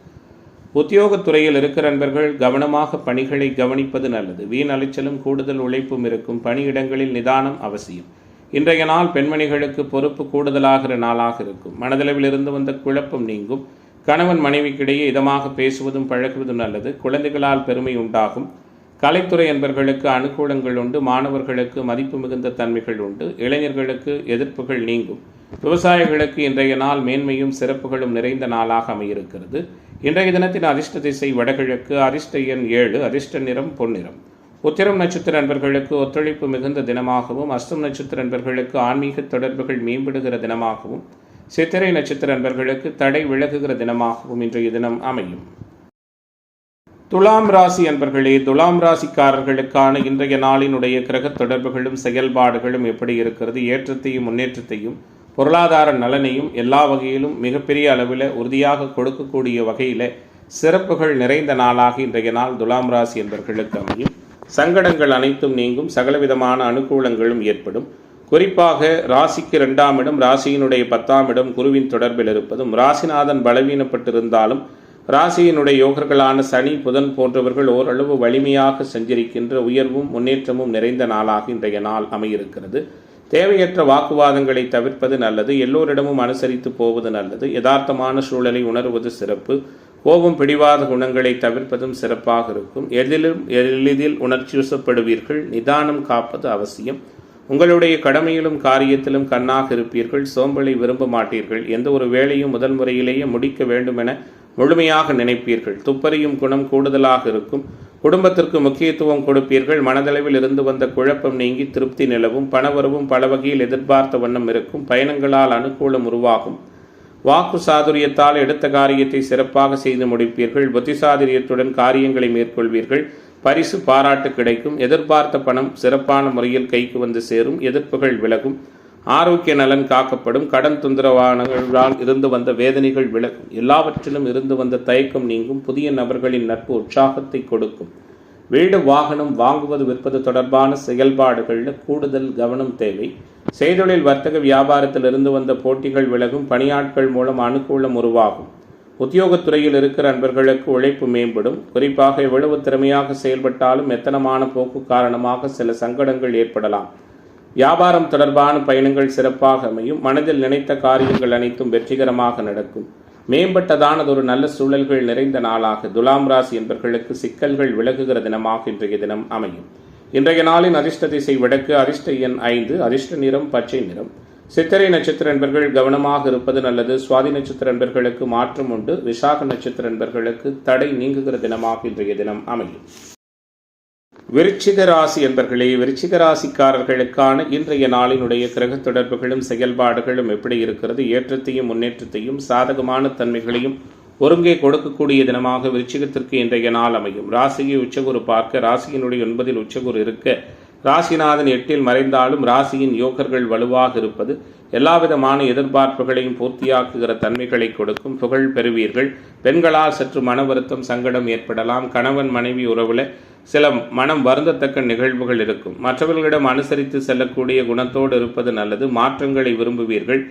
உத்தியோகத்துறையில் இருக்கிற நண்பர்கள் கவனமாக பணிகளை கவனிப்பது நல்லது. வீண் அலைச்சலும் கூடுதல் உழைப்பும் இருக்கும். பணியிடங்களில் நிதானம் அவசியம். இன்றைய நாள் பெண்மணிகளுக்கு பொறுப்பு கூடுதலாகிற நாளாக இருக்கும். மனதளவில் இருந்து வந்த குழப்பம் நீங்கும். கணவன் மனைவிக்கிடையே இதமாக பேசுவதும் பழகுவதும் நல்லது. குழந்தைகளால் பெருமை உண்டாகும். கலைத்துறை என்பர்களுக்கு அனுகூலங்கள் உண்டு. மாணவர்களுக்கு மதிப்பு மிகுந்த தன்மைகள் உண்டு. இளைஞர்களுக்கு எதிர்ப்புகள் நீங்கும். விவசாயிகளுக்கு இன்றைய நாள் மேன்மையும் சிறப்புகளும் நிறைந்த நாளாக அமையிருக்கிறது. இன்றைய தினத்தின் அதிர்ஷ்ட திசை வடகிழக்கு. அதிர்ஷ்ட எண் 7. அதிர்ஷ்ட நிறம் பொன்னிறம். உத்திரம் நட்சத்திர நண்பர்களுக்கு ஒத்துழைப்பு மிகுந்த தினமாகவும், அஸ்தம் நட்சத்திர நண்பர்களுக்கு ஆன்மீக தொடர்புகள் மேம்படுகிற தினமாகவும், சித்திரை நட்சத்திர நண்பர்களுக்கு தடை விலகுகிற தினமாகவும் இன்றைய தினம் அமையும். துலாம் ராசி அன்பர்களே, துலாம் ராசிக்காரர்களுக்கான இன்றைய நாளினுடைய கிரக தொடர்புகளும் செயல்பாடுகளும் எப்படி இருக்கிறது? ஏற்றத்தையும் முன்னேற்றத்தையும் பொருளாதார நலனையும் எல்லா வகையிலும் மிகப்பெரிய அளவில் உறுதியாக கொடுக்கக்கூடிய வகையில் சிறப்புகள் நிறைந்த நாளாக இன்றைய நாள் துலாம் ராசி என்பர்களுக்கு அமையும். சங்கடங்கள் அனைத்தும் நீங்கும். சகலவிதமான அனுகூலங்களும் ஏற்படும். குறிப்பாக ராசிக்கு 2ஆம் இடம், ராசியினுடைய 10ஆம் இடம் குருவின் தொடர்பில் இருப்பதும், ராசிநாதன் பலவீனப்பட்டிருந்தாலும் ராசியினுடைய யோகர்களான சனி, புதன் போன்றவர்கள் ஓரளவு வலிமையாக சஞ்சரிக்கின்ற உயர்வும் முன்னேற்றமும் நிறைந்த நாளாக இன்றைய நாள் அமையிருக்கிறது. தேவையற்ற வாக்குவாதங்களை தவிர்ப்பது நல்லது. எல்லோரிடமும் அனுசரித்து போவது நல்லது. யதார்த்தமான சூழலை உணர்வது சிறப்பு. கோபம், பிடிவாத குணங்களை தவிர்ப்பதும் சிறப்பாக இருக்கும். எளிதில் உணர்ச்சிவசப்படுவீர்கள். நிதானம் காப்பது அவசியம். உங்களுடைய கடமையிலும் காரியத்திலும் கண்ணாக இருப்பீர்கள். சோம்பலை விரும்ப மாட்டீர்கள். எந்த ஒரு வேலையும் முதல் முறையிலேயே முடிக்க வேண்டும் என முழுமையாக நினைப்பீர்கள். துப்பறியும் குணம் கூடுதலாக இருக்கும். குடும்பத்திற்கு முக்கியத்துவம் கொடுப்பீர்கள். மனதளவில் இருந்து வந்த குழப்பம் நீங்கி திருப்தி நிலவும். பணவரவும் பல வகையில் எதிர்பார்த்த வண்ணம் இருக்கும். பயணங்களால் அனுகூலம் உருவாகும். வாக்கு சாதுரியத்தால் எடுத்த காரியத்தை சிறப்பாக செய்து முடிப்பீர்கள். புத்திசாதுரியத்துடன் காரியங்களை மேற்கொள்வீர்கள். பரிசு, பாராட்டு கிடைக்கும். எதிர்பார்த்த பணம் சிறப்பான முறையில் கைக்கு வந்து சேரும். எதிர்ப்புகள் விலகும். ஆரோக்கிய நலன் காக்கப்படும். கடன் தொந்தரவானங்களால் இருந்து வந்த வேதனைகள் விலகும். எல்லாவற்றிலும் இருந்து வந்த தயக்கம் நீங்கும். புதிய நபர்களின் நட்பு உற்சாகத்தை கொடுக்கும். வீடு, வாகனம் வாங்குவது விற்பது தொடர்பான செயல்பாடுகளில் கூடுதல் கவனம் தேவை. செய்தொழில் வர்த்தக வியாபாரத்தில் இருந்து வந்த போட்டிகள் விலகும். பணியாட்கள் மூலம் அனுகூலம் உருவாகும். உத்தியோகத்துறையில் இருக்கிற அன்பர்களுக்கு உழைப்பு மேம்படும். குறிப்பாக எவ்வளவு திறமையாக செயல்பட்டாலும் மெத்தனமான போக்கு காரணமாக சில சங்கடங்கள் ஏற்படலாம். வியாபாரம் தொடர்பான பயணங்கள் சிறப்பாக அமையும். மனதில் நினைத்த காரியங்கள் அனைத்தும் வெற்றிகரமாக நடக்கும். மேம்பட்டதானதொரு நல்ல சூழல்கள் நிறைந்த நாளாக துலாம் ராசி என்பவர்களுக்கு சிக்கல்கள் விலகுகிற தினமாக இன்றைய தினம் அமையும். இன்றைய நாளின் அதிர்ஷ்ட திசை வடக்கு. அதிர்ஷ்ட எண் 5. அதிர்ஷ்ட நிறம் பச்சை நிறம். சித்திரை நட்சத்திர என்பர்கள் கவனமாக இருப்பது நல்லது. சுவாதி நட்சத்திர என்பர்களுக்கு மாற்றம் உண்டு. விசாக நட்சத்திர என்பர்களுக்கு தடை நீங்குகிற தினமாக இன்றைய தினம் அமையும். விருச்சிக ராசி என்பர்களே, விருச்சிக ராசிக்காரர்களுக்கான இன்றைய நாளினுடைய கிரக தொடர்புகளும் செயல்பாடுகளும் எப்படி இருக்கிறது? ஏற்றத்தையும் முன்னேற்றத்தையும் சாதகமான தன்மைகளையும் ஒருங்கே கொடுக்கக்கூடிய தினமாக விருச்சிகத்திற்கு இன்றைய நாள் அமையும். ராசியை உச்சகுரு பார்க்க, ராசியினுடைய 9 உச்சகுரு இருக்க, ராசிநாதன் 8 மறைந்தாலும் ராசியின் யோகர்கள் வலுவாக இருப்பது எல்லாவிதமான எதிர்பார்ப்புகளையும் பூர்த்தியாக்குகிற தன்மைகளை கொடுக்கும். புகழ் பெறுவீர்கள். பெண்களால் சற்று மன வருத்தம் சங்கடம் ஏற்படலாம். கணவன் மனைவி உறவுல சில மனம் வருந்தத்தக்க நிகழ்வுகள் இருக்கும். மற்றவர்களிடம் அனுசரித்து செல்லக்கூடிய குணத்தோடு இருப்பது நல்லது. மாற்றங்களை விரும்புவீர்கள்.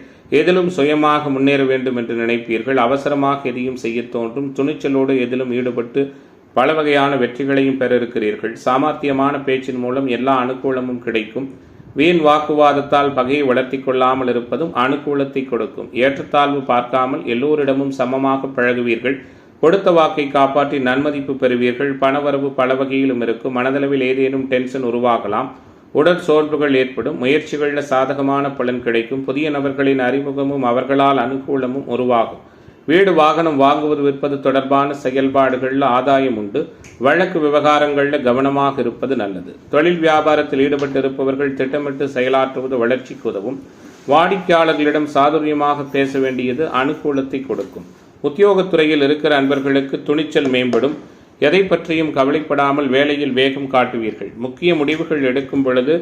எதிலும் சுயமாக முன்னேற வேண்டும் என்று நினைப்பீர்கள். அவசரமாக எதையும் செய்ய தோன்றும். துணிச்சலோடு எதிலும் ஈடுபட்டு பல வகையான வெற்றிகளையும் பெற இருக்கிறீர்கள். சாமர்த்தியமான பேச்சின் மூலம் எல்லா அனுகூலமும் கிடைக்கும். வீண் வாக்குவாதத்தால் பகையை வளர்த்தி கொள்ளாமல் இருப்பதும் அனுகூலத்தை கொடுக்கும். ஏற்றத்தாழ்வு பார்க்காமல் எல்லோரிடமும் சமமாக பழகுவீர்கள். கொடுத்த வாக்கை காப்பாற்றி நன்மதிப்பு பெறுவீர்கள். பணவரவு பல வகையிலும் இருக்கும். மனதளவில் ஏதேனும் டென்ஷன் உருவாகலாம். உடல் சோர்வுகள் ஏற்படும். முயற்சிகளில் சாதகமான பலன் கிடைக்கும். புதிய நபர்களின் அறிமுகமும் அவர்களால் அனுகூலமும் உருவாகும். வீடு வாகனம் வாங்குவது விற்பது தொடர்பான செயல்பாடுகளில் ஆதாயம் உண்டு. வழக்கு விவகாரங்களில் கவனமாக இருப்பது நல்லது. தொழில் வியாபாரத்தில் ஈடுபட்டு இருப்பவர்கள் திட்டமிட்டு செயலாற்றுவது வளர்ச்சிக்கு உதவும். வாடிக்கையாளர்களிடம் சாதுரியமாக பேச வேண்டியது அனுகூலத்தை கொடுக்கும். உத்தியோகத்துறையில் இருக்கிற அன்பர்களுக்கு துணிச்சல் மேம்படும். எதை பற்றியும் கவலைப்படாமல் வேலையில் வேகம் காட்டுவீர்கள். முக்கிய முடிவுகள் எடுக்கும் பொழுது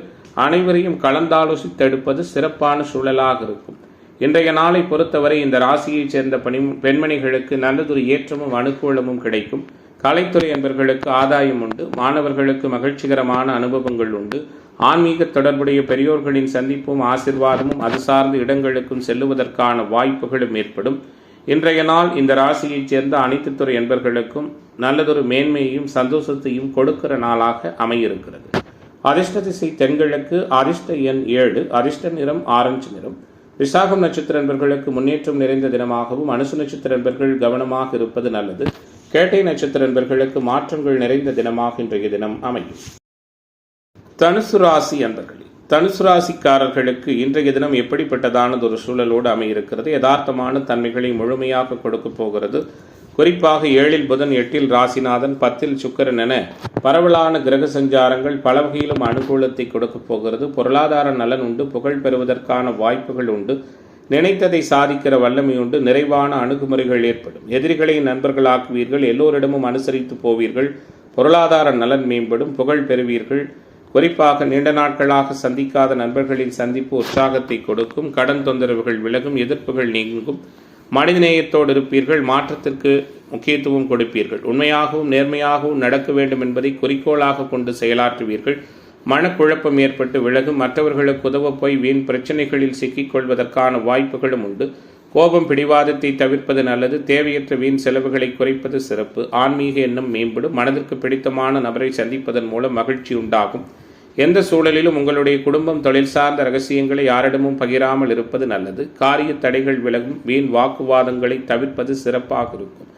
அனைவரையும் கலந்தாலோசித்தெடுப்பது சிறப்பான சூழலாக இருக்கும். இன்றைய நாளை பொறுத்தவரை இந்த ராசியைச் சேர்ந்த பெண்மணிகளுக்கு நல்லதொரு ஏற்றமும் அனுகூலமும் கிடைக்கும். கலைத்துறை என்பவர்களுக்கு ஆதாயம் உண்டு. மாணவர்களுக்கு மகிழ்ச்சிகரமான அனுபவங்கள் உண்டு. ஆன்மீக தொடர்புடைய பெரியோர்களின் சந்திப்பும் ஆசிர்வாதமும் அது சார்ந்த இடங்களுக்கும் செல்லுவதற்கான வாய்ப்புகளும் ஏற்படும். இன்றைய நாள் இந்த ராசியைச் சேர்ந்த அனைத்து துறை என்பவர்களுக்கும் நல்லதொரு மேன்மையையும் சந்தோஷத்தையும் கொடுக்கிற நாளாக அமையிருக்கிறது. அதிர்ஷ்ட திசை தென்கிழக்கு. அதிர்ஷ்ட எண் 7. அதிர்ஷ்ட நிறம் ஆரஞ்சு நிறம். விசாகம் நட்சத்திர என்பர்களுக்கு முன்னேற்றம் நிறைந்த தினமாகவும், அனுசு நட்சத்திர என்பர்கள் கவனமாக இருப்பது நல்லது. கேட்டை நட்சத்திர என்பர்களுக்கு மாற்றங்கள் நிறைந்த தினமாக இன்றைய தினம் அமையும். தனுசு ராசி என்பர்களே, தனுசு ராசிக்காரர்களுக்கு இன்றைய தினம் எப்படிப்பட்டதானது ஒரு சூழலோடு அமையிருக்கிறது? யதார்த்தமான தன்மைகளை முழுமையாக கொடுக்க போகிறது. குறிப்பாக 7 புதன், 8 ராசிநாதன், 10 சுக்கிரன் என பரவலான கிரக சஞ்சாரங்கள் பல வகையிலும் அனுகூலத்தை கொடுக்க போகிறது. பொருளாதார நலன் உண்டு. புகழ் பெறுவதற்கான வாய்ப்புகள் உண்டு. நினைத்ததை சாதிக்கிற வல்லமை உண்டு. நிறைவான அணுகுமுறைகள் ஏற்படும். எதிரிகளை நண்பர்களாக்குவீர்கள். எல்லோரிடமும் அனுசரித்து போவீர்கள். பொருளாதார நலன் மேம்படும். புகழ் பெறுவீர்கள். குறிப்பாக நீண்ட நாட்களாக சந்திக்காத நண்பர்களின் சந்திப்பு உற்சாகத்தை கொடுக்கும். கடன் தொந்தரவுகள் விலகும். எதிர்ப்புகள் நீங்கும். மனிதநேயத்தோடு இருப்பீர்கள். மாற்றத்திற்கு முக்கியத்துவம் கொடுப்பீர்கள். உண்மையாகவும் நேர்மையாகவும் நடக்க வேண்டும் என்பதை குறிக்கோளாக கொண்டு செயலாற்றுவீர்கள். மனக்குழப்பம் ஏற்பட்டு விலகும். மற்றவர்களுக்கு உதவ போய் வீண் பிரச்சனைகளில் சிக்கிக்கொள்வதற்கான வாய்ப்புகளும் உண்டு. கோபம் பிடிவாதத்தை தவிர்ப்பது நல்லது. தேவையற்ற வீண் செலவுகளை குறைப்பது சிறப்பு. ஆன்மீக எண்ணம் மேம்படும். மனதிற்கு பிடித்தமான நபரை சந்திப்பதன் மூலம் மகிழ்ச்சி உண்டாகும். எந்த சூழலிலும் உங்களுடைய குடும்பம் தொழில் சார்ந்த ரகசியங்களை யாரிடமும் பகிராமல் இருப்பது நல்லது. காரிய தடைகள் விலகும். வீண் வாக்குவாதங்களை தவிர்ப்பது சிறப்பாக இருக்கும்.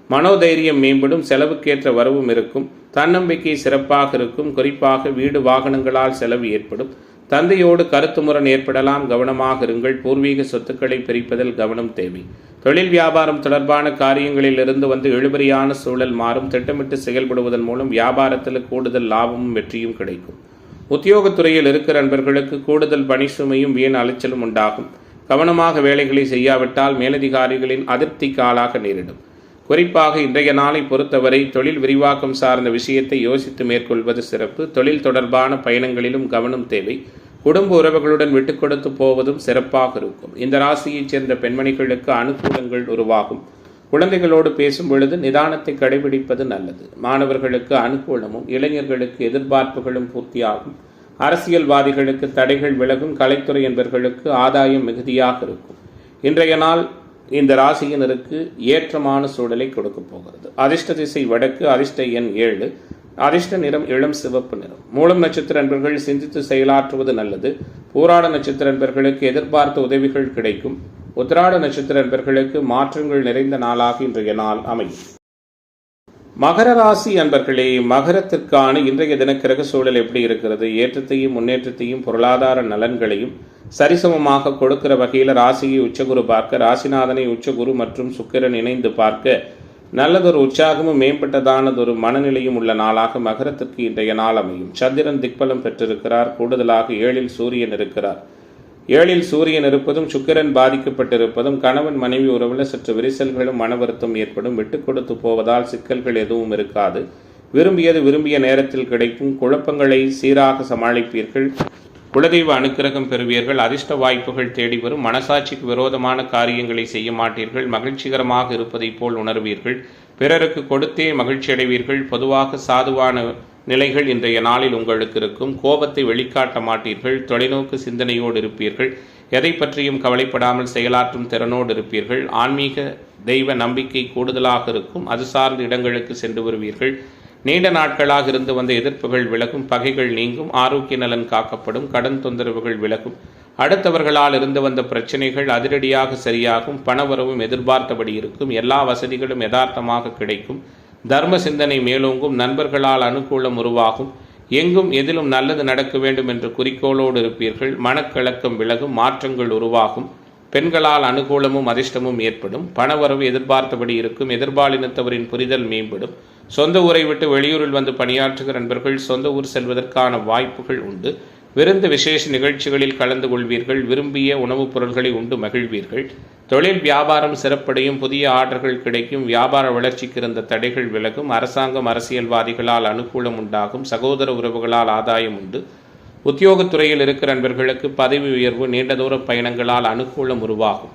மனோதைரியம் மேம்படும். செலவுக்கேற்ற வரவும் இருக்கும். தன்னம்பிக்கை சிறப்பாக இருக்கும். குறிப்பாக வீடு வாகனங்களால் செலவு ஏற்படும். தந்தையோடு கருத்து முரண் ஏற்படலாம். கவனமாக இருங்கள். பூர்வீக சொத்துக்களை பிரிப்பதில் கவனம் தேவை. தொழில் வியாபாரம் தொடர்பான காரியங்களில் இருந்து வந்து இழுபறியான சூழல் மாறும். திட்டமிட்டு செயல்படுவதன் மூலம் வியாபாரத்தில் கூடுதல் லாபமும் வெற்றியும் கிடைக்கும். உத்தியோகத்துறையில் இருக்கிற நண்பர்களுக்கு கூடுதல் பணி சுமையும் வீண் அலைச்சலும் உண்டாகும். கவனமாக வேலைகளை செய்யாவிட்டால் மேலதிகாரிகளின் அதிருப்திக்கு ஆளாக நேரிடும். குறிப்பாக இன்றைய நாளை பொறுத்தவரை தொழில் விரிவாக்கம் சார்ந்த விஷயத்தை யோசித்து மேற்கொள்வது சிறப்பு. தொழில் தொடர்பான பயணங்களிலும் கவனம் தேவை. குடும்ப உறவுகளுடன் விட்டுக் கொடுத்து போவதும் சிறப்பாக இருக்கும். இந்த ராசியைச் சேர்ந்த பெண்மணிகளுக்கு அனுகூலங்கள் உருவாகும். குழந்தைகளோடு பேசும் பொழுது நிதானத்தை கடைபிடிப்பது நல்லது. மாணவர்களுக்கு அனுகூலமும் இளைஞர்களுக்கு எதிர்பார்ப்புகளும் பூர்த்தியாகும். அரசியல்வாதிகளுக்கு தடைகள் விலகும். கலைத்துறை என்பவர்களுக்கு ஆதாயம் மிகுதியாக இருக்கும். இன்றைய நாள் இந்த ராசியினருக்கு ஏற்றமான சூழலை கொடுக்க போகிறது. அதிர்ஷ்ட திசை வடக்கு, அதிர்ஷ்ட எண் 7, அதிர்ஷ்ட நிறம் இளம் சிவப்பு நிறம். மூலம் நட்சத்திர அன்பர்கள் சிந்தித்து செயலாற்றுவது நல்லது. பூராட நட்சத்திர அன்பர்களுக்கு எதிர்பார்த்த உதவிகள் கிடைக்கும். உத்திராட நட்சத்திர அன்பர்களுக்கு மாற்றங்கள் நிறைந்த நாளாக இன்றைய நாள் அமையும். மகர ராசி அன்பர்களே, மகரத்திற்கான இன்றைய தின கிரக சூழல் எப்படி இருக்கிறது? ஏற்றத்தையும் முன்னேற்றத்தையும் பொருளாதார நலன்களையும் சரிசமமாக கொடுக்கிற வகையில் ராசியை உச்சகுரு பார்க்க, ராசிநாதனை உச்சகுரு மற்றும் சுக்கிரன் இணைந்து பார்க்க நல்லதொரு உற்சாகமும் மேம்பட்டதானதொரு மனநிலையும் உள்ள நாளாக மகரத்திற்கு இன்றைய நாள் அமையும். சந்திரன் திக்பலம் பெற்றிருக்கிறார். கூடுதலாக 7இல் சூரியன் இருக்கிறார். 7இல் சூரியன் இருப்பதும் சுக்கிரன் பாதிக்கப்பட்டிருப்பதும் கணவன் மனைவி உறவில் சற்று விரிசல்களும் மன வருத்தம் ஏற்படும். விட்டுக் கொடுத்து போவதால் சிக்கல்கள் எதுவும் இருக்காது. விரும்பியது விரும்பிய நேரத்தில் கிடைக்கும். குழப்பங்களை சீராக சமாளிப்பீர்கள். குலதெய்வ அனுக்கிரகம் பெறுவீர்கள். அதிர்ஷ்ட வாய்ப்புகள் தேடி வரும். மனசாட்சிக்கு விரோதமான காரியங்களை செய்ய மாட்டீர்கள். மகிழ்ச்சிகரமாக இருப்பதை போல் உணர்வீர்கள். பிறருக்கு கொடுத்தே மகிழ்ச்சி அடைவீர்கள். பொதுவாக சாதுவான நிலைகள் இன்றைய நாளில் உங்களுக்கு இருக்கும். கோபத்தை வெளிக்காட்ட மாட்டீர்கள். தொலைநோக்கு சிந்தனையோடு இருப்பீர்கள். எதை பற்றியும் கவலைப்படாமல் செயலாற்றும் திறனோடு இருப்பீர்கள். ஆன்மீக தெய்வ நம்பிக்கை கூடுதலாக இருக்கும். அது சார்ந்த இடங்களுக்கு சென்று வருவீர்கள். நீண்ட நாட்களாக இருந்து வந்த எதிர்ப்புகள் விலகும். பகைகள் நீங்கும். ஆரோக்கிய நலன் காக்கப்படும். கடன் தொந்தரவுகள் விலகும். அடுத்தவர்களால் இருந்து வந்த பிரச்சனைகள் அதிரடியாக சரியாகும். பணவரவும் எதிர்பார்த்தபடி இருக்கும். எல்லா வசதிகளும் யதார்த்தமாக கிடைக்கும். தர்ம சிந்தனை மேலோங்கும். நண்பர்களால் அனுகூலம் உருவாகும். எங்கும் எதிலும் நல்லது நடக்க வேண்டும் என்ற குறிக்கோளோடு இருப்பீர்கள். மனக்கலக்கம் விலகும். மாற்றங்கள் உருவாகும். பெண்களால் அனுகூலமும் அதிர்ஷ்டமும் ஏற்படும். பணவரவு எதிர்பார்த்தபடி இருக்கும். எதிர்பாலினத்தவரின் புரிதல் மேம்படும். சொந்த ஊரை விட்டு வெளியூரில் வந்து பணியாற்றுகிற நண்பர்கள் சொந்த ஊர் செல்வதற்கான வாய்ப்புகள் உண்டு. விருந்து விசேஷ நிகழ்ச்சிகளில் கலந்து கொள்வீர்கள். விரும்பிய உணவுப் பொருட்களை உண்டு மகிழ்வீர்கள். தொழில் வியாபாரம் சிறப்படையும். புதிய ஆர்டர்கள் கிடைக்கும். வியாபார வளர்ச்சிக்கு இருந்த தடைகள் விலகும். அரசாங்கம் அரசியல்வாதிகளால் அனுகூலம் உண்டாகும். சகோதர உறவுகளால் ஆதாயம் உண்டு. உத்தியோகத்துறையில் இருக்கிற நண்பர்களுக்கு பதவி உயர்வு. நீண்ட தூர பயணங்களால் அனுகூலம் உருவாகும்.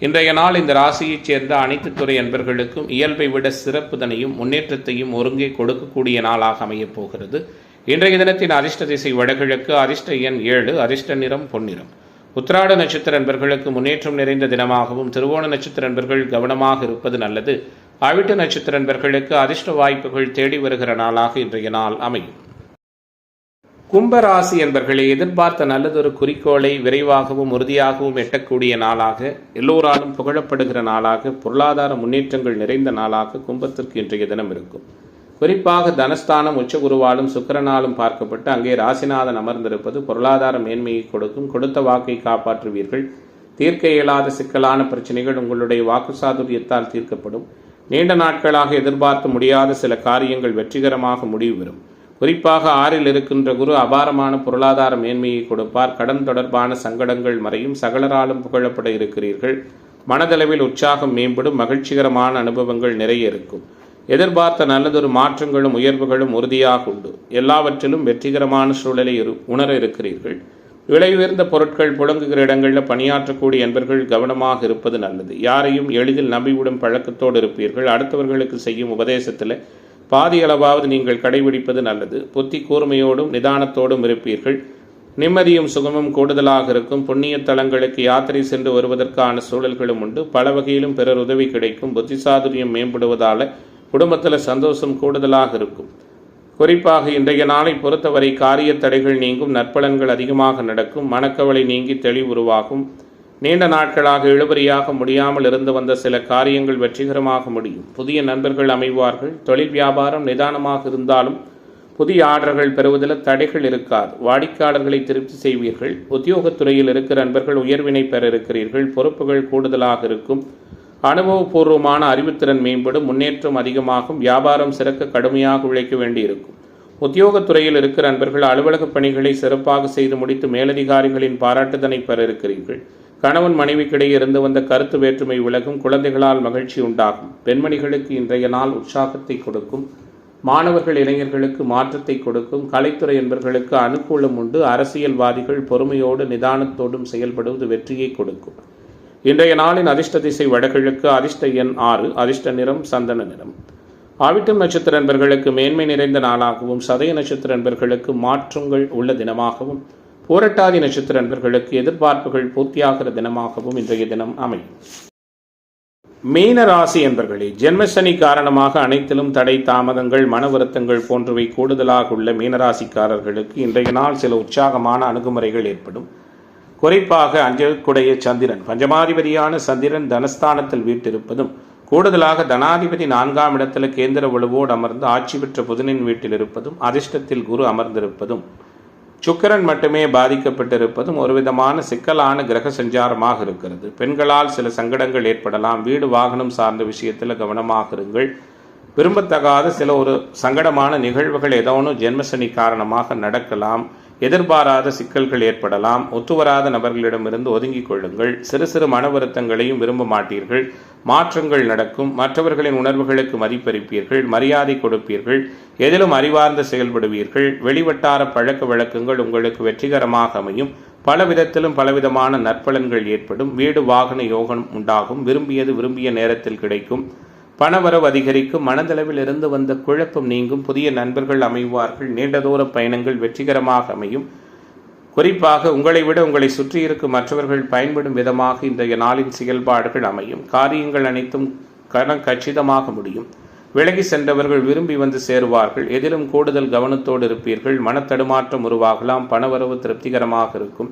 இன்றைய நாள் இந்த ராசியைச் சேர்ந்த அனைத்து துறை அன்பர்களுக்கும் இயல்பை விட சிறப்புதனையும் முன்னேற்றத்தையும் ஒருங்கே கொடுக்கக்கூடிய நாளாக அமையப் போகிறது. இன்றைய தினத்தின் அதிர்ஷ்ட திசை வடகிழக்கு, அதிர்ஷ்ட எண் 7, அதிர்ஷ்ட நிறம் பொன்னிறம். உத்திராட நட்சத்திர அன்பர்களுக்கு முன்னேற்றம் நிறைந்த தினமாகவும், திருவோண நட்சத்திர அன்பர்கள் கவனமாக இருப்பது நல்லது. அவிட்ட நட்சத்திர அன்பர்களுக்கு அதிர்ஷ்ட வாய்ப்புகள் தேடி வருகிற நாளாக இன்றைய நாள் அமையும். கும்பராசி என்பர்களே, எதிர்பார்த்த நல்லதொரு குறிக்கோளை விரைவாகவும் உறுதியாகவும் எட்டக்கூடிய நாளாக, எல்லோராலும் புகழப்படுகிற நாளாக, பொருளாதார முன்னேற்றங்கள் நிறைந்த நாளாக கும்பத்திற்கு இன்றைய தினம் இருக்கும். குறிப்பாக தனஸ்தானம் உச்சகுருவாலும் சுக்கிரனாலும் பார்க்கப்பட்டு அங்கே ராசிநாதன் அமர்ந்திருப்பது பொருளாதார மேன்மையை கொடுக்கும். கொடுத்த வாக்கை காப்பாற்றுவீர்கள். தீர்க்க இயலாத சிக்கலான பிரச்சனைகள் உங்களுடைய வாக்கு சாதுரியத்தால் தீர்க்கப்படும். நீண்ட நாட்களாக எதிர்பார்க்க முடியாத சில காரியங்கள் வெற்றிகரமாக முடிவு பெறும். குறிப்பாக 6இல் இருக்கின்ற குரு அபாரமான பொருளாதார மேன்மையை கொடுப்பார். கடன் தொடர்பான சங்கடங்கள் மறையும். சகலராலும் புகழப்பட இருக்கிறீர்கள். மனதளவில் உற்சாகம் மேம்படும். மகிழ்ச்சிகரமான அனுபவங்கள் நிறைய இருக்கும். எதிர்பார்த்த நல்லதொரு மாற்றங்களும் உயர்வுகளும் உறுதியாக உண்டு. எல்லாவற்றிலும் வெற்றிகரமான சூழலை உணர இருக்கிறீர்கள். விலை உயர்ந்த பொருட்கள் புழங்குகிற இடங்களில் பணியாற்றக்கூடிய என்பர்கள் கவனமாக இருப்பது நல்லது. யாரையும் எளிதில் நம்பிவிடும் பழக்கத்தோடு இருப்பீர்கள். அடுத்தவர்களுக்கு செய்யும் உபதேசத்தில் பாதி அளவாவது நீங்கள் கடைபிடிப்பது நல்லது. புத்தி கூர்மையோடும் நிதானத்தோடும் இருப்பீர்கள். நிம்மதியும் சுகமும் கூடுதலாக இருக்கும். புண்ணிய தலங்களுக்கு யாத்திரை சென்று வருவதற்கான சூழல்களும் உண்டு. பல வகையிலும் பிறர் உதவி கிடைக்கும். புத்திசாதுரியம் மேம்படுவதால் குடும்பத்தில் சந்தோஷம் கூடுதலாக இருக்கும். குறிப்பாக இன்றைய நாளை பொறுத்தவரை காரிய தடைகள் நீங்கும். நற்பலன்கள் அதிகமாக நடக்கும். மனக்கவலை நீங்கி தெளிவு உருவாகும். நீண்ட நாட்களாக இழுபறியாக முடியாமல் இருந்து வந்த சில காரியங்கள் வெற்றிகரமாக முடியும். புதிய நண்பர்கள் அமைவார்கள். தொழில் வியாபாரம் நிதானமாக இருந்தாலும் புதிய ஆர்டர்கள் பெறுவதில் தடைகள் இருக்காது. வாடிக்கையாளர்களை திருப்தி செய்வீர்கள். உத்தியோகத்துறையில் இருக்கிற நண்பர்கள் உயர்வினை பெற இருக்கிறீர்கள். பொறுப்புகள் கூடுதலாக இருக்கும். அனுபவபூர்வமான அறிவுத்திறன் மேம்படும். முன்னேற்றம் அதிகமாகும். வியாபாரம் சிறக்க கடுமையாக உழைக்க வேண்டியிருக்கும். உத்தியோகத்துறையில் இருக்கிற நண்பர்கள் அலுவலக பணிகளை சிறப்பாக செய்து முடித்து மேலதிகாரிகளின் பாராட்டுதனை பெற இருக்கிறீர்கள். கணவன் மனைவிக்கிடையே இருந்து வந்த கருத்து வேற்றுமை விலகும். குழந்தைகளால் மகிழ்ச்சி உண்டாகும். பெண்மணிகளுக்கு இன்றைய நாள் உற்சாகத்தை கொடுக்கும். மாணவர்கள் இளைஞர்களுக்கு மாற்றத்தை கொடுக்கும். கலைத்துறை என்பவர்களுக்கு அனுகூலம் உண்டு. அரசியல்வாதிகள் பொறுமையோடு நிதானத்தோடும் செயல்படுவது வெற்றியை கொடுக்கும். இன்றைய நாளின் அதிர்ஷ்ட திசை வடகிழக்கு, அதிர்ஷ்ட எண் 6, அதிர்ஷ்ட நிறம் சந்தன நிறம். ஆவிட்டம் நட்சத்திர நண்பர்களுக்கு மேன்மை நிறைந்த நாளாகவும், சதய நட்சத்திர நண்பர்களுக்கு மாற்றங்கள் உள்ள தினமாகவும், பூரட்டாதி நட்சத்திர நண்பர்களுக்கு எதிர்பார்ப்புகள் பூர்த்தியாகிற தினமாகவும் இன்றைய தினம் அமையும். மீன ராசி என்பர்களே, ஜென்மசனி காரணமாக அனைத்திலும் தடை, தாமதங்கள், மன வருத்தங்கள் போன்றவை கூடுதலாக உள்ள மீனராசிக்காரர்களுக்கு இன்றைய நாள் சில உற்சாகமான அணுகுமுறைகள் ஏற்படும். குறிப்பாக அஞ்சலுக்குடைய சந்திரன், பஞ்சமாதிபதியான சந்திரன் தனஸ்தானத்தில் வீட்டிருப்பதும், கூடுதலாக தனாதிபதி 4ஆம் இடத்தில் கேந்திர வலுவோடு அமர்ந்து ஆட்சி பெற்ற புதனின் வீட்டில் இருப்பதும், அதிர்ஷ்டத்தில் குரு அமர்ந்திருப்பதும், சுக்கிரன் மட்டுமே பாதிக்கப்பட்டிருப்பதும் ஒரு விதமான சிக்கலான கிரக சஞ்சாரமாக இருக்கிறது. பெண்களால் சில சங்கடங்கள் ஏற்படலாம். வீடு வாகனம் சார்ந்த விஷயத்தில் கவனமாக இருங்கள். விரும்பத்தகாத சில ஒரு சங்கடமான நிகழ்வுகள் ஏதோனோ ஜென்மசனி காரணமாக நடக்கலாம். எதிர்பாராத சிக்கல்கள் ஏற்படலாம். ஒத்துவராத நபர்களிடமிருந்து ஒதுங்கிக் கொள்ளுங்கள். சிறு சிறு மன வருத்தங்களையும் விரும்ப மாட்டீர்கள். மாற்றங்கள் நடக்கும். மற்றவர்களின் உணர்வுகளுக்கு மதிப்பளிப்பீர்கள், மரியாதை கொடுப்பீர்கள். எதிலும் அறிவார்ந்து செயல்படுவீர்கள். வெளிவட்டார பழக்க வழக்கங்கள் உங்களுக்கு வெற்றிகரமாக அமையும். பல விதத்திலும் பலவிதமான நற்பலன்கள் ஏற்படும். வீடு வாகன யோகம் உண்டாகும். விரும்பியது விரும்பிய நேரத்தில் கிடைக்கும். பணவரவு அதிகரிக்கும். மனதளவில் இருந்து வந்த குழப்பம் நீங்கும். புதிய நண்பர்கள் அமைவார்கள். நீண்ட தூர பயணங்கள் வெற்றிகரமாக அமையும். குறிப்பாக உங்களை விட உங்களை சுற்றி இருக்கும் மற்றவர்கள் பயன்படும் விதமாக இன்றைய நாளின் செயல்பாடுகள் அமையும். காரியங்கள் அனைத்தும் கச்சிதமாக முடியும். விலகி சென்றவர்கள் விரும்பி வந்து சேருவார்கள். எதிலும் கூடுதல் கவனத்தோடு இருப்பீர்கள். மனத்தடுமாற்றம் உருவாகலாம். பணவரவு திருப்திகரமாக இருக்கும்.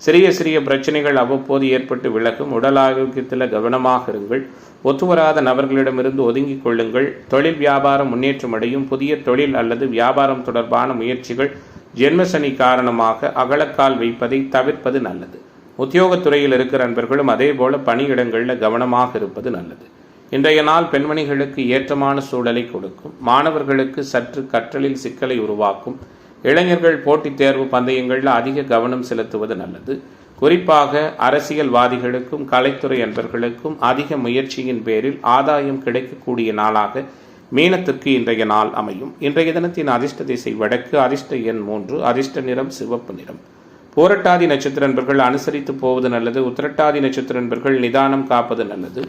சிறிய சிறிய பிரச்சனைகள் அவ்வப்போது ஏற்பட்டு விலகும். உடல் ஆரோக்கியத்தில் கவனமாக இருங்கள். ஒத்துவராத நபர்களிடமிருந்து ஒதுங்கிக் கொள்ளுங்கள். தொழில் வியாபாரம் முன்னேற்றம் அடையும். புதிய தொழில் அல்லது வியாபாரம் தொடர்பான முயற்சிகள் ஜென்மசனி காரணமாக அகலக்கால் வைப்பதை தவிர்ப்பது நல்லது. உத்தியோகத்துறையில் இருக்கிற நண்பர்களும் அதே போல பணியிடங்களில் கவனமாக இருப்பது நல்லது. இன்றைய நாள் பெண்மணிகளுக்கு ஏற்றமான சூழலை கொடுக்கும். மாணவர்களுக்கு சற்று கற்றலில் சிக்கலை உருவாக்கும். இளைஞர்கள் போட்டித் தேர்வு பந்தயங்களில் அதிக கவனம் செலுத்துவது நல்லது. குறிப்பாக அரசியல்வாதிகளுக்கும் கலைத்துறை அன்பர்களுக்கும் அதிக முயற்சியின் பேரில் ஆதாயம் கிடைக்கக்கூடிய நாளாக மீனத்திற்கு இன்றைய நாள் அமையும். இன்றைய தினத்தின் அதிர்ஷ்ட திசை வடக்கு. அதிர்ஷ்ட எண் 3. அதிர்ஷ்ட நிறம் சிவப்பு நிறம். பூரட்டாதி நட்சத்திர நண்பர்கள் அனுசரித்து போவது நல்லது. உத்திரட்டாதி நட்சத்திர நண்பர்கள் நிதானம் காப்பது நல்லது.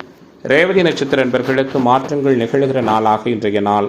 ரேவதி நட்சத்திர நண்பர்களுக்கு மாற்றங்கள் நிகழ்கிற நாளாக இன்றைய நாள்